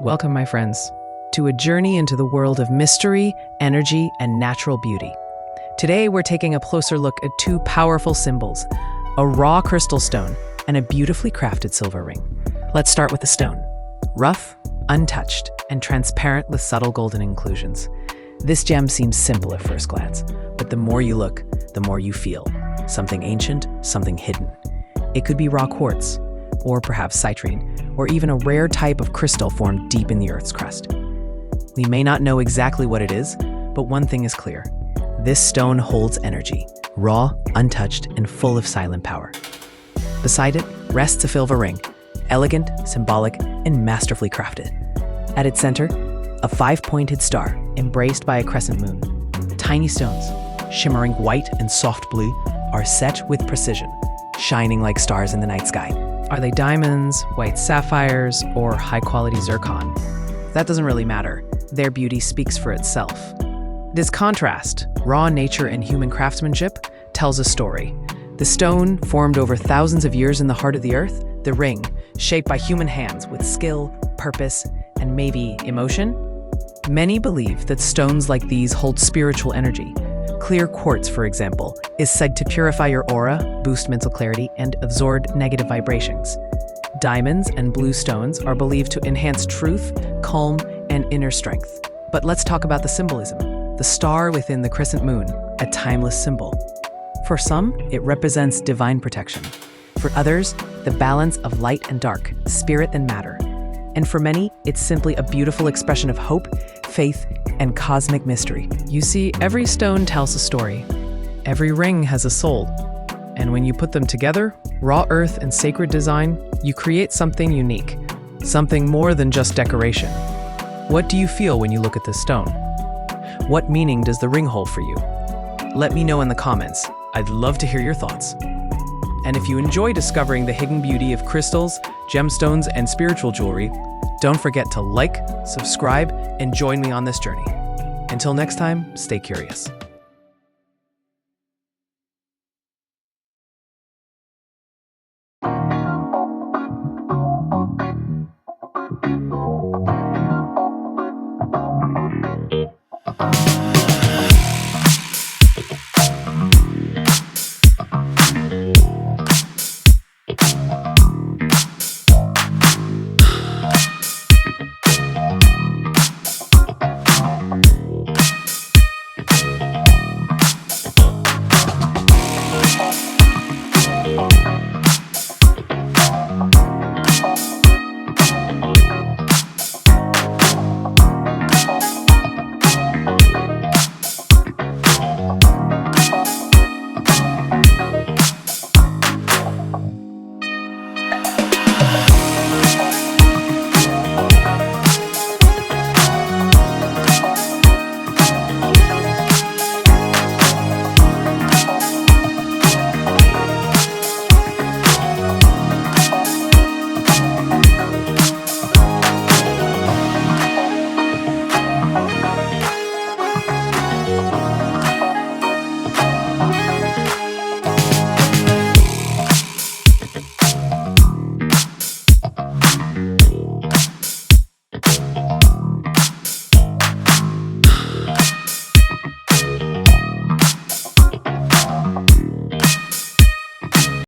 Welcome, my friends, to a journey into the world of mystery, energy, and natural beauty. Today, we're taking a closer look at two powerful symbols, a raw crystal stone and a beautifully crafted silver ring. Let's start with the stone. Rough, untouched, and transparent with subtle golden inclusions. This gem seems simple at first glance, but the more you look, the more you feel. Something ancient, something hidden. It could be raw quartz, or perhaps citrine, or even a rare type of crystal formed deep in the Earth's crust. We may not know exactly what it is, but one thing is clear. This stone holds energy, raw, untouched, and full of silent power. Beside it rests a silver ring, elegant, symbolic, and masterfully crafted. At its center, a five-pointed star embraced by a crescent moon. Tiny stones, shimmering white and soft blue, are set with precision, shining like stars in the night sky. Are they diamonds, white sapphires, or high-quality zircon? That doesn't really matter. Their beauty speaks for itself. This contrast, raw nature and human craftsmanship, tells a story. The stone, formed over thousands of years in the heart of the earth, the ring, shaped by human hands with skill, purpose, and maybe emotion. Many believe that stones like these hold spiritual energy. Clear quartz, for example, is said to purify your aura, boost mental clarity, and absorb negative vibrations. Diamonds and blue stones are believed to enhance truth, calm, and inner strength. But let's talk about the symbolism. The star within the crescent moon, a timeless symbol. For some, it represents divine protection. For others, the balance of light and dark, spirit and matter. And for many, it's simply a beautiful expression of hope, faith, and cosmic mystery. You see, every stone tells a story. Every ring has a soul. And when you put them together, raw earth and sacred design, you create something unique. Something more than just decoration. What do you feel when you look at this stone? What meaning does the ring hold for you? Let me know in the comments. I'd love to hear your thoughts. And if you enjoy discovering the hidden beauty of crystals, gemstones, and spiritual jewelry, don't forget to like, subscribe, and join me on this journey. Until next time, stay curious.